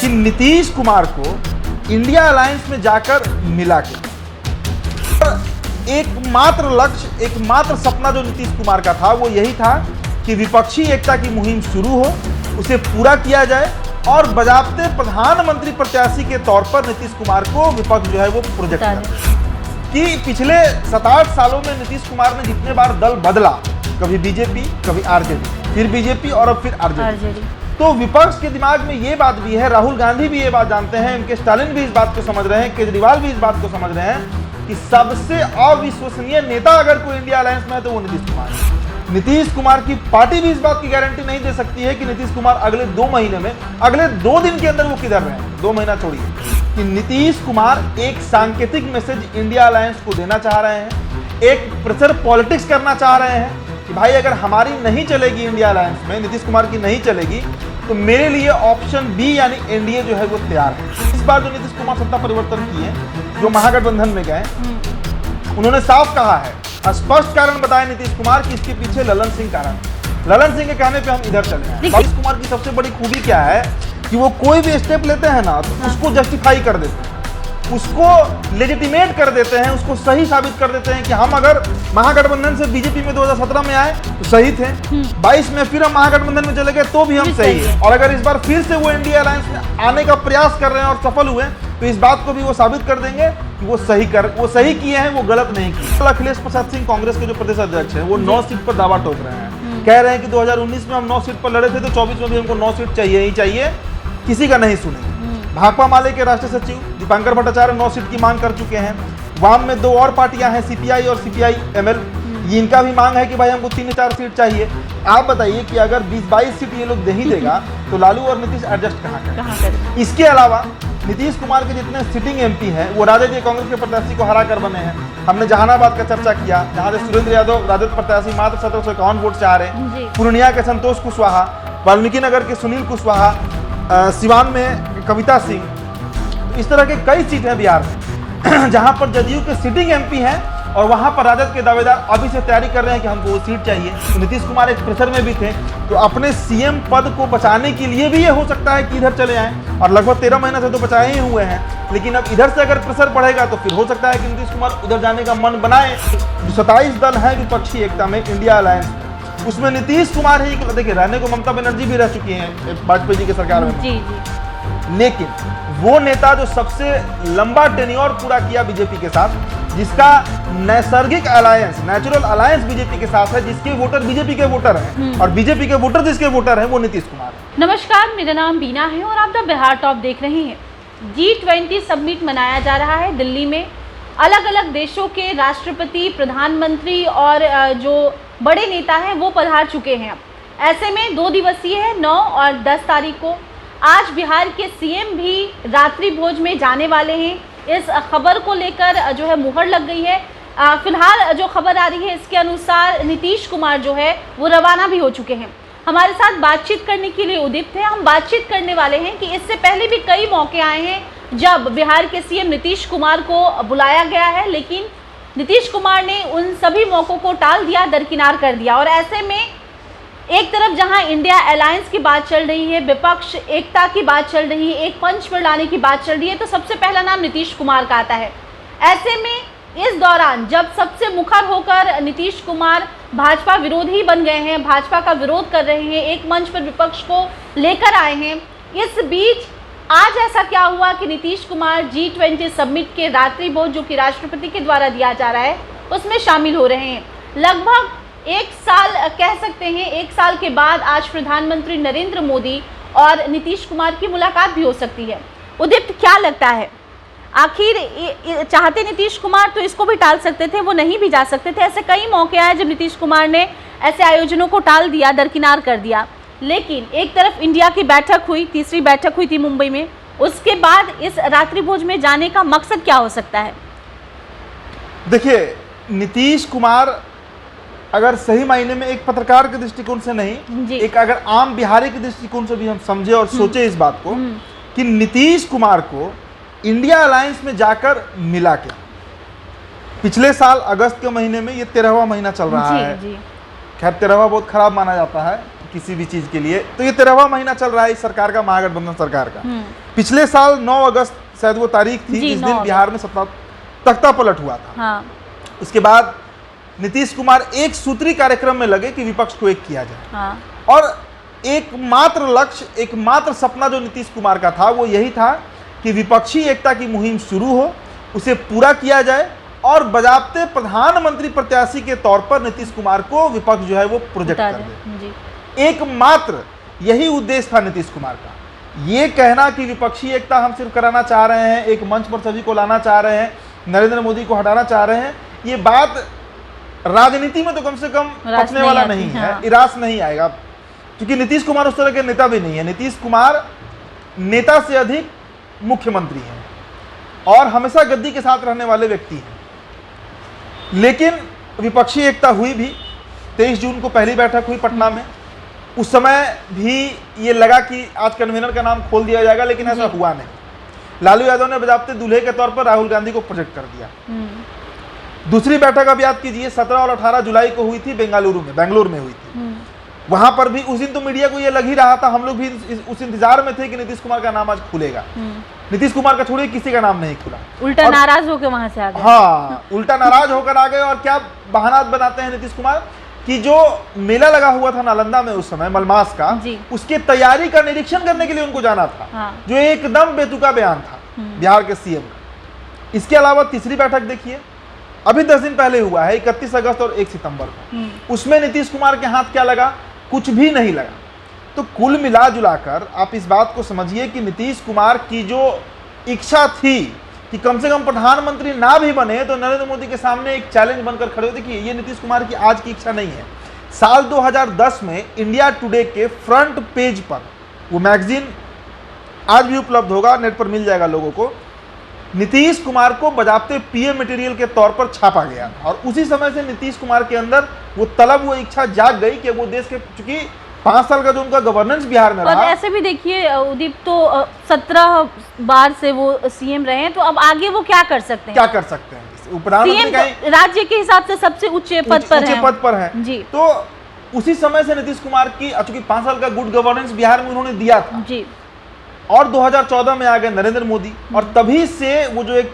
कि नीतीश कुमार को India alliance में जाकर मिला के एकमात्र लक्ष्य, एकमात्र सपना जो नीतीश कुमार का था वो यही था कि विपक्षी एकता की मुहिम शुरू हो, उसे पूरा किया जाए और बजाबते प्रधानमंत्री प्रत्याशी के तौर पर नीतीश कुमार को विपक्ष जो है वो प्रोजेक्ट करे। कि पिछले 7-8 सालों में नीतीश कुमार ने जितने बार दल बदला, कभी बीजेपी, कभी आरजेडी, फिर बीजेपी और अब फिर आरजेडी, तो विपक्ष के दिमाग में ये बात भी है, राहुल गांधी भी ये बात जानते हैं, एम के स्टालिन भी इस बात को समझ रहे हैं, केजरीवाल भी इस बात को समझ रहे हैं कि सबसे अविश्वसनीय नेता अगर कोई इंडिया अलायंस में है तो वो नीतीश कुमार है। नीतीश कुमार की पार्टी भी इस बात की गारंटी नहीं दे सकती है कि नीतीश कुमार अगले 2 महीने में, अगले 2 दिन के अंदर वो किधर रहे हैं, 2 महीना छोड़िए, कि नीतीश कुमार एक सांकेतिक मैसेज इंडिया अलायंस को देना चाह रहे हैं, एक प्रेशर पॉलिटिक्स करना चाह रहे हैं कि भाई अगर हमारी नहीं चलेगी इंडिया अलायंस में, नीतीश कुमार की नहीं चलेगी, तो मेरे लिए ऑप्शन बी यानी एनडीए जो है वो तैयार है। इस बार जो नीतीश कुमार सत्ता परिवर्तन किए, जो महागठबंधन में गए, उन्होंने साफ कहा है, स्पष्ट कारण बताया नीतीश कुमार कि इसके पीछे ललन सिंह कारण। ललन सिंह के कहने पे हम इधर चले हैं। नीतीश कुमार की सबसे बड़ी खूबी क्या है कि वो कोई भी स्टेप लेते हैं ना तो उसको जस्टिफाई कर देते हैं, उसको लेजिटिमेट कर देते हैं, उसको सही साबित कर देते हैं कि हम अगर महागठबंधन से बीजेपी में 2017 में आए तो सही थे, 22 में फिर हम महागठबंधन में चले गए तो भी हम सही है, और अगर इस बार फिर से वो इंडिया अलायंस में आने का प्रयास कर रहे हैं और सफल हुए तो इस बात को भी वो साबित कर देंगे कि वो सही किए हैं, वो गलत नहीं किए। अखिलेश प्रसाद सिंह कांग्रेस के जो प्रदेश अध्यक्ष हैं वो 9 सीट पर दावा ठोक रहे हैं, कह रहे हैं कि 2019 में हम 9 सीट पर लड़े थे तो 24 में भी हमको 9 सीट चाहिए ही चाहिए, किसी का नहीं सुने। भाकपा माले के राष्ट्रीय सचिव दीपांकर भट्टाचार्य 9 सीट की मांग कर चुके हैं। वाम में 2 और पार्टियां हैं, सीपीआई और सीपीआई एमएल, इनका भी मांग है कि भाई हमको 3-4 सीट चाहिए। आप बताइए कि अगर 20-22 सीट ये लोग दे ही देगा तो लालू और नीतीश एडजस्ट कहाँ करें? इसके अलावा नीतीश कुमार के जितने सिटिंग एमपी हैं वो राजद या कांग्रेस के प्रत्याशी को हरा कर बने हैं। हमने जहानाबाद का चर्चा किया, जहां से सुरेंद्र यादव राजद प्रत्याशी मात्र 1751 वोट से हारे, पूर्णिया के संतोष कुशवाहा, वाल्मीकि नगर के सुनील कुशवाहा, सिवान में कविता सिंह, इस तरह के कई सीट हैं बिहार में जहां पर जदयू के सिटिंग एमपी हैं और वहां पर राजद के दावेदार अभी से तैयारी कर रहे हैं कि हमको वो सीट चाहिए। तो नीतीश कुमार एक प्रेशर में भी थे, तो अपने सीएम पद को बचाने के लिए भी ये हो सकता है कि इधर चले आएं, और लगभग 13 महीने से तो बचाए ही हुए हैं, लेकिन अब इधर से अगर प्रेशर बढ़ेगा तो फिर हो सकता है कि नीतीश कुमार उधर जाने का मन बनाए। 27 दल है विपक्षी एकता में इंडिया अलायंस, उसमें नीतीश कुमार ही, देखिए रहने को ममता बनर्जी भी रह चुकी हैं वाजपेयी जी की सरकार में, लेकिन वो नेता जो सबसे लंबा टेन्योर पूरा किया बीजेपी के साथ, जिसका नैसर्गिक अलायंस, नेचुरल अलायंस बीजेपी के साथ है, जिसके वोटर बीजेपी के वोटर हैं और बीजेपी के वोटर जिसके वोटर हैं वो नीतीश कुमार है। नमस्कार, मेरा नाम बीना है और आप द बिहार टॉप देख रहे हैं। G20 समिट मनाया जा रहा है दिल्ली में। अलग अलग देशों के राष्ट्रपति, प्रधानमंत्री और जो बड़े नेता हैं वो पधार चुके हैं। ऐसे में 2 दिवसीय है, 9 और 10 तारीख को। आज बिहार के सीएम भी रात्रि भोज में जाने वाले हैं। इस खबर को लेकर जो है मुहर लग गई है। फिलहाल जो खबर आ रही है इसके अनुसार नीतीश कुमार जो है वो रवाना भी हो चुके हैं। हमारे साथ बातचीत करने के लिए उदित है। हम बातचीत करने वाले हैं कि इससे पहले भी कई मौके आए हैं जब बिहार के सीएम नीतीश कुमार को बुलाया गया है, लेकिन नीतीश कुमार ने उन सभी मौकों को टाल दिया, दरकिनार कर दिया। और ऐसे में एक तरफ जहां इंडिया अलायंस की बात चल रही है, विपक्ष एकता की बात चल रही है, एक पंच पर लाने की बात चल रही है, तो सबसे पहला नाम नीतीश कुमार का आता है। ऐसे में इस दौरान जब सबसे मुखर होकर नीतीश कुमार भाजपा विरोधी बन गए हैं, भाजपा का विरोध कर रहे हैं, एक मंच पर विपक्ष को लेकर आए हैं, इस बीच आज ऐसा क्या हुआ कि नीतीश कुमार G20 समिट के रात्रि भोज जो कि राष्ट्रपति के द्वारा दिया जा रहा है उसमें शामिल हो रहे हैं। लगभग 1 साल कह सकते हैं, 1 साल के बाद आज प्रधानमंत्री नरेंद्र मोदी और नीतीश कुमार की मुलाकात भी हो सकती है। उदित, क्या लगता है आखिर चाहते नीतीश कुमार तो इसको भी टाल सकते थे, वो नहीं भी जा सकते थे। ऐसे कई मौके आए जब नीतीश कुमार ने ऐसे आयोजनों को टाल दिया, दरकिनार कर दिया। लेकिन एक तरफ इंडिया की बैठक हुई, तीसरी बैठक हुई थी मुंबई में, उसके बाद इस रात्रि भोज में जाने का मकसद क्या हो सकता है? देखिए, नीतीश कुमार अगर सही मायने में एक पत्रकार के दृष्टिकोण से नहीं, एक अगर आम बिहारी के दृष्टिकोण से भी हम समझे और सोचे इस बात को कि नीतीश कुमार को इंडिया अलायंस में जाकर मिला क्या। पिछले साल अगस्त के महीने में, ये 13वां महीना चल रहा है, खैर 13वां बहुत खराब माना जाता है, किसी भी चीज के लिए। तो ये 13वां महीना चल रहा है इस सरकार का, महागठबंधन सरकार का। पिछले साल 9 अगस्त शायद वो तारीख थी जिस दिन बिहार में सत्ता तख्ता पलट हुआ था। हाँ। उसके बाद नीतीश कुमार एक सूत्री कार्यक्रम में लगे कि विपक्ष को एक किया जाए। हाँ। और एकमात्र लक्ष्य, एकमात्र सपना जो नीतीश कुमार का था वो यही था कि विपक्षी एकता की मुहिम शुरू हो, उसे पूरा किया जाए और बजाबते प्रधानमंत्री प्रत्याशी के तौर पर नीतीश कुमार को विपक्ष जो है वो प्रोजेक्ट कर दे। एकमात्र यही उद्देश्य था नीतीश कुमार का। ये कहना कि विपक्षी एकता हम सिर्फ कराना चाह रहे हैं, एक मंच पर सभी को लाना चाह रहे हैं, नरेंद्र मोदी को हटाना चाह रहे हैं, ये बात राजनीति में तो कम से कम पचने वाला नहीं है, इरास नहीं आएगा, क्योंकि नीतीश कुमार उस तरह के नेता भी नहीं है। नीतीश कुमार नेता से अधिक मुख्यमंत्री हैं और हमेशा गद्दी के साथ रहने वाले व्यक्ति हैं। लेकिन विपक्षी एकता हुई भी। 23 जून को पहली बैठक हुई पटना में। उस समय भी ये लगा कि आज कन्वीनर का नाम खोल दिया जाएगा, लेकिन ऐसा हुआ नहीं। लालू यादव ने बजाबते दूल्हे के तौर पर राहुल गांधी को प्रोजेक्ट कर दिया। दूसरी बैठक अब याद कीजिए 17 और 18 जुलाई को हुई थी बेंगलुरु में हुई थी। वहां पर भी उस दिन तो मीडिया को ये लग ही रहा था, हम लोग भी उस इंतजार में थे कि नीतीश कुमार का नाम आज खुलेगा। नीतीश कुमार का छोड़िए किसी का नाम नहीं खुला, उल्टा नाराज होकर वहां से आ गए। हाँ, उल्टा नाराज होकर आ गए। और क्या बहाना बनाते हैं नीतीश कुमार कि जो मेला लगा हुआ था नालंदा में उस समय मलमास का, उसके तैयारी का निरीक्षण करने के लिए उनको जाना था। हाँ। जो एकदम बेतुका बयान था बिहार के सीएम का। इसके अलावा तीसरी बैठक देखिए, अभी 10 दिन पहले हुआ है, 31 अगस्त और 1 सितंबर को। उसमें नीतीश कुमार के हाथ क्या लगा? कुछ भी नहीं लगा। तो कुल मिला जुलाकर आप इस बात को समझिए कि नीतीश कुमार की जो इच्छा थी कि कम से कम प्रधानमंत्री ना भी बने तो नरेंद्र मोदी के सामने एक चैलेंज बनकर खड़े हो। देखिए, ये नीतीश कुमार की आज की इच्छा नहीं है। साल 2010 में इंडिया टुडे के फ्रंट पेज पर, वो मैगजीन आज भी उपलब्ध होगा, नेट पर मिल जाएगा लोगों को, नीतीश कुमार को बजाबते पीएम मटेरियल के तौर पर छापा गया और उसी समय से नीतीश कुमार के अंदर वो तलब, वो इच्छा जाग गई कि वो देश के, चूंकि 5 साल का जो उनका गवर्नेंस बिहार में रहा। और ऐसे भी देखिए उदीप, तो 17 बार से वो सीएम रहे हैं, तो अब आगे वो क्या कर सकते हैं? क्या कर सकते हैं? प्रधानमंत्री राज्य के हिसाब से सबसे ऊंचे पद पर है जी। तो उसी समय से नीतीश कुमार की, चूंकि 5 साल का गुड गवर्नेंस बिहार में उन्होंने दिया था जी। और 2014 में आ गए नरेंद्र मोदी, और तभी से वो जो एक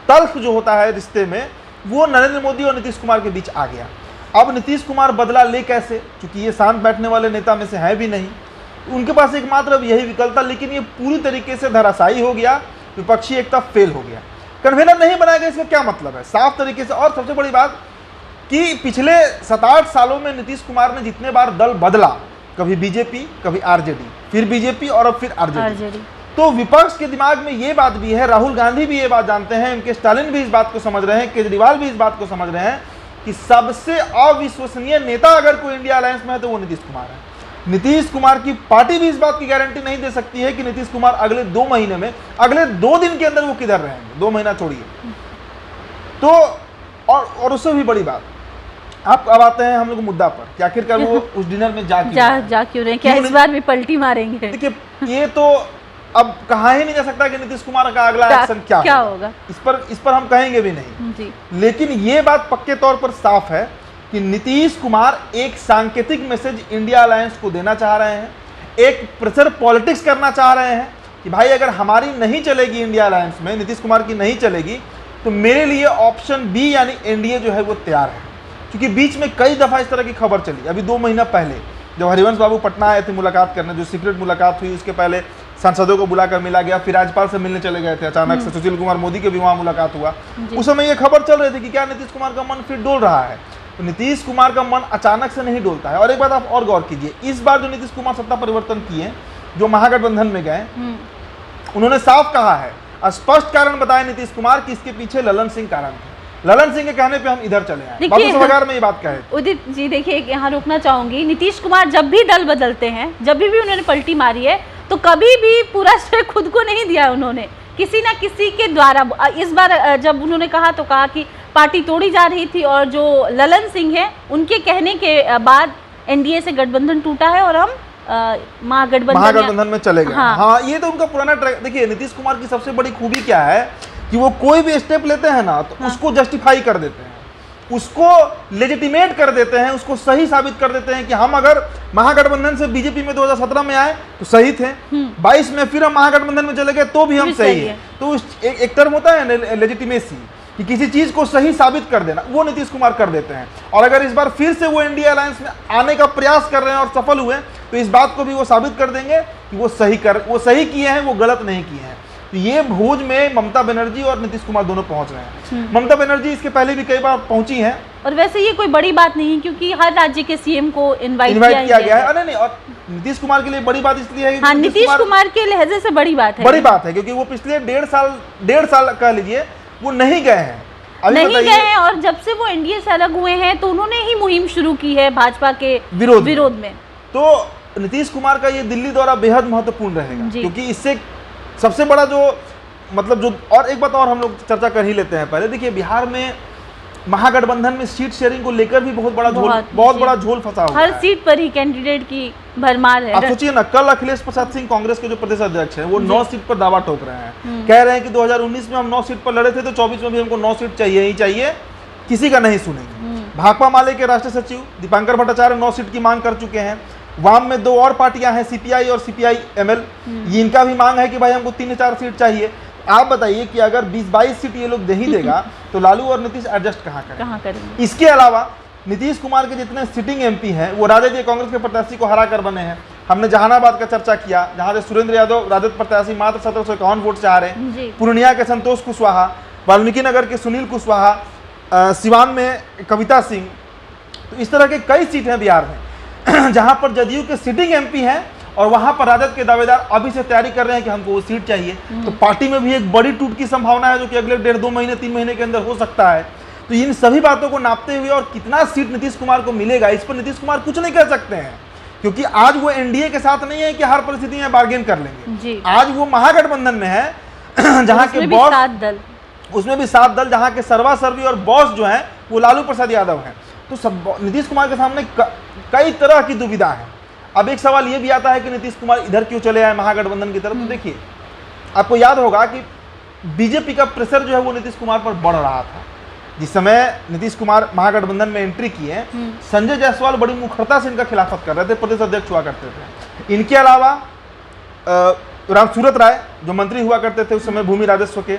तल्ख जो होता है रिश्ते में, वो नरेंद्र मोदी और नीतीश कुमार के बीच आ गया। अब नीतीश कुमार बदला ले कैसे? क्योंकि ये शांत बैठने वाले नेता में से है भी नहीं, उनके पास एकमात्र अब यही विकल्प था। लेकिन ये पूरी तरीके से धराशायी हो गया, विपक्षी एकता फेल हो गया। कन्वीनर नहीं बनाया गया, इसका क्या मतलब है? साफ तरीके से। और सबसे बड़ी बात कि पिछले 7-8 सालों में नीतीश कुमार ने जितने बार दल बदला, कभी बीजेपी, कभी आरजेडी, फिर बीजेपी और अब फिर आरजेडी, तो विपक्ष के दिमाग में ये बात भी है, राहुल गांधी भी ये बात जानते हैं, एम के स्टालिन भी इस बात को समझ रहे हैं, केजरीवाल भी इस बात को समझ रहे हैं कि सबसे अविश्वसनीय नेता अगर कोई इंडिया अलायंस में है तो वो नीतीश कुमार है। नीतीश कुमार की पार्टी भी इस बात की गारंटी नहीं दे सकती है कि नीतीश कुमार अगले 2 महीने में, अगले 2 दिन के अंदर वो किधर रहेंगे। 2 महीना छोड़िए तो, और उससे भी बड़ी बात, आप अब आते हैं हम लोग मुद्दा पर कि आखिरकार वो उस डिनर में जा क्यों रहे, क्या इस बार भी पलटी मारेंगे? देखिए, ये तो अब कहा ही नहीं जा सकता कि नीतीश कुमार का अगला एक्शन क्या होगा। इस पर हम कहेंगे भी नहीं जी। लेकिन ये बात पक्के तौर पर साफ है कि नीतीश कुमार एक सांकेतिक मैसेज इंडिया अलायंस को देना चाह रहे हैं, एक प्रेशर पॉलिटिक्स करना चाह रहे हैं कि भाई अगर हमारी नहीं चलेगी इंडिया अलायंस में, नीतीश कुमार की नहीं चलेगी, तो मेरे लिए ऑप्शन बी यानी एनडीए जो है वो तैयार है। क्योंकि बीच में कई दफा इस तरह की खबर चली। अभी 2 महीना पहले जब हरिवंश बाबू पटना आए थे मुलाकात करने, जो सीक्रेट मुलाकात हुई, उसके पहले सांसदों को बुलाकर मिला गया, फिर राज्यपाल से मिलने चले गए थे, अचानक से सुशील कुमार मोदी के भी वहाँ मुलाकात हुआ। उस समय ये खबर चल रही थी कि क्या नीतीश कुमार का मन फिर डोल रहा है। तो नीतीश कुमार का मन अचानक से नहीं डोलता है। और एक बात आप और गौर कीजिए, इस बार जो नीतीश कुमार सत्ता परिवर्तन किए, जो महागठबंधन में गए, उन्होंने साफ कहा है, स्पष्ट कारण बताया नीतीश कुमार कि इसके पीछे ललन सिंह कारण थे। ललन सिंह के कहने पे हम इधर चले आए। बाबू सभागार में ये बात कहे। उदित जी देखिए, यहाँ रोकना चाहूंगी, नीतीश कुमार जब भी दल बदलते हैं, जब भी उन्होंने पलटी मारी है, तो कभी भी पूरा श्रेय खुद को नहीं दिया उन्होंने, किसी ना किसी के द्वारा। इस बार जब उन्होंने कहा तो कहा कि पार्टी तोड़ी जा रही थी, और जो ललन सिंह है उनके कहने के बाद एनडीए से गठबंधन टूटा है और हम महागठबंधन में चले गए। हाँ, ये तो उनका पुराना ट्रैक। देखिए, नीतीश कुमार की सबसे बड़ी खूबी क्या है कि वो कोई भी स्टेप लेते हैं ना, तो उसको जस्टिफाई कर देते हैं। उसको लेजिटिमेट कर देते हैं, उसको सही साबित कर देते हैं कि हम अगर महागठबंधन से बीजेपी में 2017 में आए तो सही थे, 22 में फिर हम महागठबंधन में चले गए तो भी हम सही हैं। तो एक टर्म होता है लेजिटिमेसी, कि किसी चीज को सही साबित कर देना, वो नीतीश कुमार कर देते हैं। और अगर इस बार फिर से वो एनडीए अलायंस में आने का प्रयास कर रहे हैं और सफल हुए तो इस बात को भी वो साबित कर देंगे कि वो सही किए हैं, वो गलत नहीं किए हैं। तो ये भोज में ममता बनर्जी और नीतीश कुमार दोनों पहुंच रहे हैं। ममता बनर्जी इसके पहले भी कई बार पहुंची हैं। और वैसे ये कोई बड़ी बात नहीं है क्योंकि हर राज्य के सीएम को इनवाइट किया गया है। अरे नहीं, और नीतीश कुमार के लिए बड़ी बात इसलिए है कि हाँ, नीतीश कुमार के लहजे से बड़ी बात है क्योंकि वो पिछले 1.5 साल कह लीजिए वो नहीं गए हैं, और जब से वो एनडीए से अलग हुए हैं तो उन्होंने ही मुहिम शुरू की है भाजपा के विरोध में। तो नीतीश कुमार का ये दिल्ली दौरा बेहद महत्वपूर्ण रहेगा, क्योंकि इससे सबसे बड़ा जो मतलब जो, और एक बात और हम लोग चर्चा कर ही लेते हैं। पहले देखिए, बिहार में महागठबंधन में सीट शेयरिंग को लेकर भी बहुत बड़ा झोल फंसा हुआ है। हर सीट पर ही कैंडिडेट की भरमार है। आप सोचिए ना, कल अखिलेश प्रसाद सिंह कांग्रेस के जो प्रदेश अध्यक्ष हैं वो 9 सीट पर दावा ठोक रहे हैं, कह रहे हैं कि 2019 में हम 9 सीट पर लड़े थे तो 24 में भी हमको 9 सीट चाहिए ही चाहिए, किसी का नहीं सुनेंगे। भाकपा माले के राष्ट्रीय सचिव दीपांकर भट्टाचार्य 9 सीट की मांग कर चुके हैं। वाम में 2 और पार्टियां हैं, सीपीआई और सीपीआई एमएल, इनका भी मांग है कि भाई हमको 3-4 सीट चाहिए। आप बताइए कि अगर 20-22 सीट ये लोग दे ही देगा तो लालू और नीतीश एडजस्ट कहाँ करेंगे? इसके अलावा नीतीश कुमार के जितने सिटिंग एमपी हैं वो राजद या कांग्रेस के प्रत्याशी को हरा कर बने हैं। हमने जहानाबाद का चर्चा किया, जहां से सुरेंद्र यादव राजद प्रत्याशी मात्र 1751 वोट चाह रहे हैं। पूर्णिया के संतोष कुशवाहा, वाल्मीकि नगर के सुनील कुशवाहा, सिवान में कविता सिंह। तो इस तरह के कई सीट हैं बिहार में जहां पर जदयू के सिटिंग एमपी हैं और वहां पर राजद के दावेदार अभी से तैयारी कर रहे हैं कि हमको वो सीट चाहिए। तो पार्टी में भी एक बड़ी टूट की संभावना है जो कि अगले 1.5-2 महीने 3 महीने के अंदर हो सकता है। तो इन सभी बातों को नापते हुए और कितना सीट नीतीश कुमार को मिलेगा, इस पर नीतीश कुमार कुछ नहीं कर सकते हैं, क्योंकि आज वो एनडीए के साथ नहीं है कि हर परिस्थिति में बार्गेन कर लेंगे। आज वो महागठबंधन में है जहाँ के बॉस, उसमें भी 7 दल, जहाँ के सर्वासर्वी और बॉस जो है वो लालू प्रसाद यादव हैं। तो सब नीतीश कुमार के सामने कई तरह की दुविधा है। अब एक सवाल ये भी आता है कि नीतीश कुमार इधर क्यों चले आए महागठबंधन की तरफ। तो देखिए, आपको याद होगा कि बीजेपी का प्रेशर जो है वो नीतीश कुमार पर बढ़ रहा था। जिस समय नीतीश कुमार महागठबंधन में एंट्री किए, संजय जायसवाल बड़ी मुखरता से इनका खिलाफत कर रहे थे, प्रदेश अध्यक्ष हुआ करते थे। इनके अलावा रामसूरत राय जो मंत्री हुआ करते थे उस समय भूमि राजस्व के,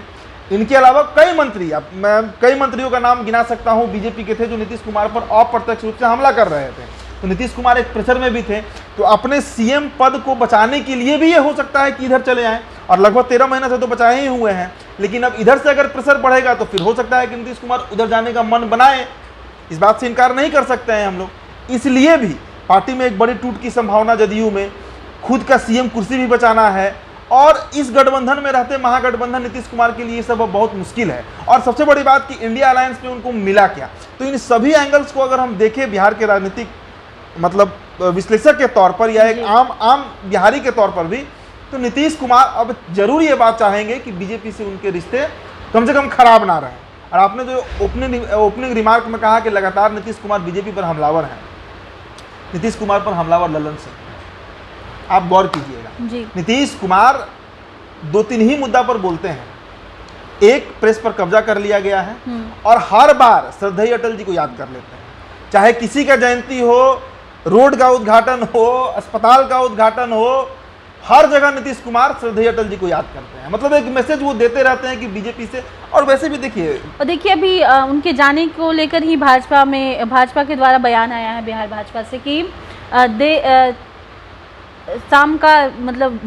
इनके अलावा कई मंत्री, अब मैं कई मंत्रियों का नाम गिना सकता हूं बीजेपी के थे जो नीतीश कुमार पर अप्रत्यक्ष रूप से हमला कर रहे थे। तो नीतीश कुमार एक प्रेशर में भी थे। तो अपने सीएम पद को बचाने के लिए भी ये हो सकता है कि इधर चले आएँ, और लगभग 13 महीने से तो बचाए ही हुए हैं। लेकिन अब इधर से अगर प्रेशर बढ़ेगा तो फिर हो सकता है कि नीतीश कुमार उधर जाने का मन बनाए, इस बात से इनकार नहीं कर सकते हैं हम लोग। इसलिए भी पार्टी में एक बड़ी टूट की संभावना जदयू में, खुद का सीएम कुर्सी भी बचाना है, और इस गठबंधन में रहते महागठबंधन नीतीश कुमार के लिए ये सब बहुत मुश्किल है। और सबसे बड़ी बात कि इंडिया अलायंस में उनको मिला क्या। तो इन सभी एंगल्स को अगर हम देखें बिहार के राजनीतिक मतलब विश्लेषक के तौर पर या एक आम बिहारी के तौर पर भी, तो नीतीश कुमार अब जरूर ये बात चाहेंगे कि बीजेपी से उनके रिश्ते कम से कम खराब ना रहें। और आपने जो ओपनिंग रिमार्क में कहा कि लगातार नीतीश कुमार बीजेपी पर हमलावर हैं, नीतीश कुमार पर हमलावर ललन सिंह, आप गौर कीजिएगा। नीतीश कुमार 2-3 ही मुद्दा पर बोलते हैं। एक, प्रेस पर कब्जा कर लिया गया है, और हर बार श्रद्धेय अटल जी को याद कर लेते हैं। चाहे किसी का जयंती हो, रोड का उद्घाटन हो, अस्पताल का उद्घाटन हो, हर जगह नीतीश कुमार श्रद्धेय अटल जी को याद करते हैं। मतलब एक मैसेज वो देते रहते हैं कि बीजेपी से। और वैसे भी देखिए अभी उनके जाने को लेकर ही भाजपा के द्वारा बयान आया है बिहार भाजपा से कि शाम का मतलब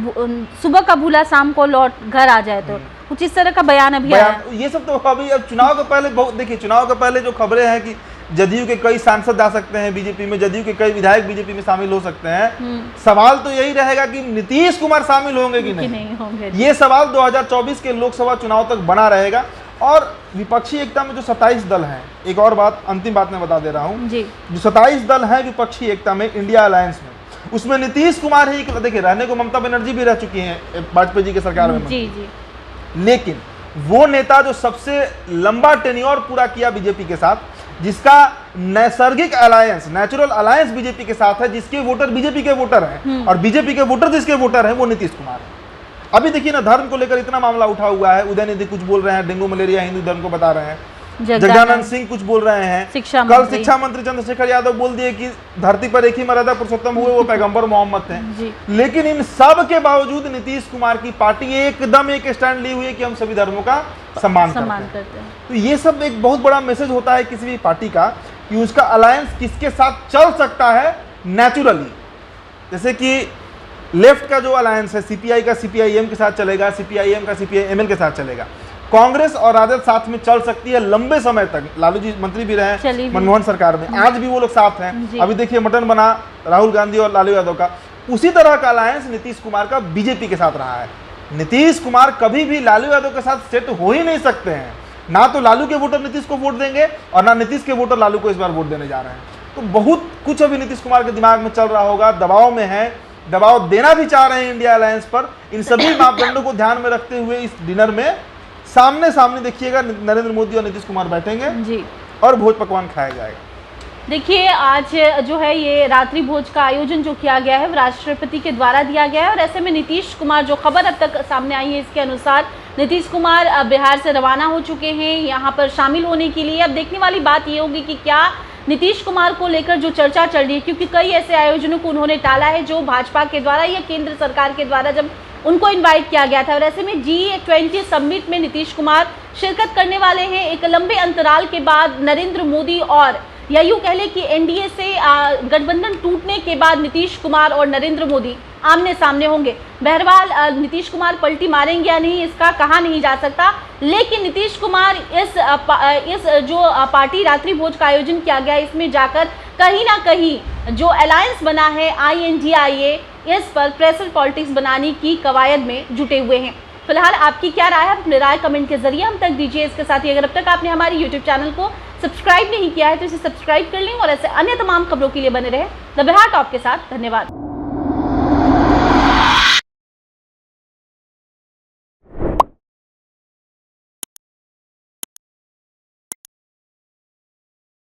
सुबह का भूला शाम को लौट घर आ जाए, तो कुछ इस तरह का बयान अभी आया। ये सब तो अभी अब चुनाव के पहले बहुत, देखिए चुनाव के पहले जो खबरें हैं कि जदयू के कई सांसद आ सकते हैं बीजेपी में, जदयू के कई विधायक बीजेपी में शामिल हो सकते हैं। सवाल तो यही रहेगा कि नीतीश कुमार शामिल होंगे कि नहीं होंगे। ये सवाल 2024 के लोकसभा चुनाव तक बना रहेगा। और विपक्षी एकता में जो 27 दल हैं, एक और बात, अंतिम बात मैं बता दे रहा हूँ, जो 27 दल हैं विपक्षी एकता में इंडिया अलायंस में, उसमें नीतीश कुमार ही, देखिए रहने को ममता बनर्जी भी रह चुकी हैं वाजपेयी जी के सरकार में, लेकिन वो नेता जो सबसे लंबा टेन्योर पूरा किया बीजेपी के साथ, जिसका नैसर्गिक अलायंस, नेचुरल अलायंस बीजेपी के साथ है, जिसके वोटर बीजेपी के वोटर हैं और बीजेपी के वोटर जिसके वोटर हैं, वो नीतीश कुमार है। अभी देखिए ना, धर्म को लेकर इतना मामला उठा हुआ है, उदयनिधि कुछ बोल रहे हैं, डेंगू मलेरिया हिंदू धर्म को बता रहे हैं, जगदानंद सिंह कुछ बोल रहे हैं, कल मंत्री। शिक्षा मंत्री चंद्रशेखर यादव बोल दिए कि धरती पर एक ही मर्यादा पुरुषोत्तम हुए, वो पैगंबर मोहम्मद थे। लेकिन इन सब के बावजूद नीतीश कुमार की पार्टी एकदम एक स्टैंड ली हुई है कि हम सभी धर्मों का सम्मान करते हैं। तो ये सब एक बहुत बड़ा मैसेज होता है किसी भी पार्टी का कि उसका अलायंस किसके साथ चल सकता है नेचुरली। जैसे कि लेफ्ट का जो अलायंस है, सीपीआई का सीपीआईएम के साथ चलेगा, सीपीआईएम का सीपीआईएमएल के साथ चलेगा, कांग्रेस और राजद साथ में चल सकती है लंबे समय तक। लालू जी मंत्री भी रहे मनमोहन सरकार में, आज भी वो लोग साथ हैं। अभी देखिए मटन बना राहुल गांधी और लालू यादव का, उसी तरह का अलायंस नीतीश कुमार का बीजेपी के साथ रहा है। नीतीश कुमार कभी भी लालू यादव के साथ सेट हो ही नहीं सकते हैं। ना तो लालू के वोटर नीतीश को वोट देंगे और ना नीतीश के वोटर लालू को इस बार वोट देने जा रहे हैं। तो बहुत कुछ अभी नीतीश कुमार के दिमाग में चल रहा होगा, दबाव में है, दबाव देना भी चाह रहे हैं इंडिया अलायंस पर। इन सभी मापदंडों को ध्यान में रखते हुए इस डिनर में सामने सामने देखिएगा नरेंद्र मोदी और नीतीश कुमार बैठेंगे जी, और भोज पकवान खाया जाएगा। देखिए आज जो है ये रात्रि भोज का आयोजन जो किया गया है राष्ट्रपति के द्वारा दिया गया है, और ऐसे में नीतीश कुमार, जो खबर अब तक सामने आई है इसके अनुसार नीतीश कुमार बिहार से रवाना हो चुके हैं यहाँ पर शामिल होने के लिए। अब देखने वाली बात ये होगी कि क्या नीतीश कुमार को लेकर जो चर्चा चल रही है, क्योंकि कई ऐसे आयोजनों को उन्होंने टाला है जो भाजपा के द्वारा या केंद्र सरकार के द्वारा जब उनको इनवाइट किया गया था, और ऐसे में G20 समिट में नीतीश कुमार शिरकत करने वाले हैं। एक लंबे अंतराल के बाद नरेंद्र मोदी और या यूँ कह लें कि एनडीए से गठबंधन टूटने के बाद नीतीश कुमार और नरेंद्र मोदी आमने सामने होंगे। बहरहाल नीतीश कुमार पलटी मारेंगे या नहीं इसका कहा नहीं जा सकता, लेकिन नीतीश कुमार इस जो पार्टी रात्रि भोज का आयोजन किया गया इसमें जाकर कहीं ना कहीं जो अलायंस बना है INDIA, इस पर प्रेशर पॉलिटिक्स बनाने की कवायद में जुटे हुए हैं। फिलहाल आपकी क्या राय है? अपनी राय कमेंट के जरिए हम तक दीजिए। इसके साथ ही अगर अब तक आपने हमारे YouTube चैनल को सब्सक्राइब नहीं किया है तो इसे सब्सक्राइब कर लें और ऐसे अन्य तमाम खबरों के लिए बने रहे द बिहार टॉप के साथ। धन्यवाद।